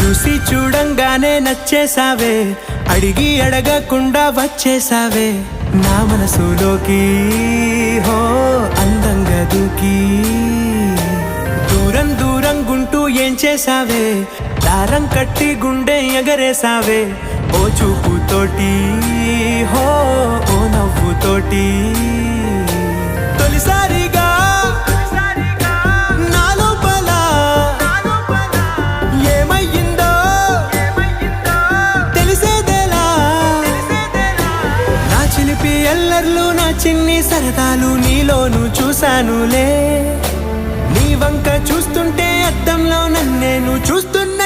చూసి చూడంగానే నచ్చేసావే, అడిగి అడగకుండా వచ్చేసావే నా మనసులోకి, హో అందంగా దూకి. దూరం దూరం గుంటూ ఏం చేసావే, దారం కట్టి గుండె ఎగరేసావే ఓ చూపుతోటి, హో ఓ నవ్వుతోటి. తొలిసారిగా నా లోపల ఏమయ్యిందో తెలిసేదేలా. నా చిలిపి ఎల్లర్లు, నా చిన్ని సరదాలు నీలోను చూశానులే. నీ వంక చూస్తుంటే అద్దంలో నన్నేను చూస్తున్నా.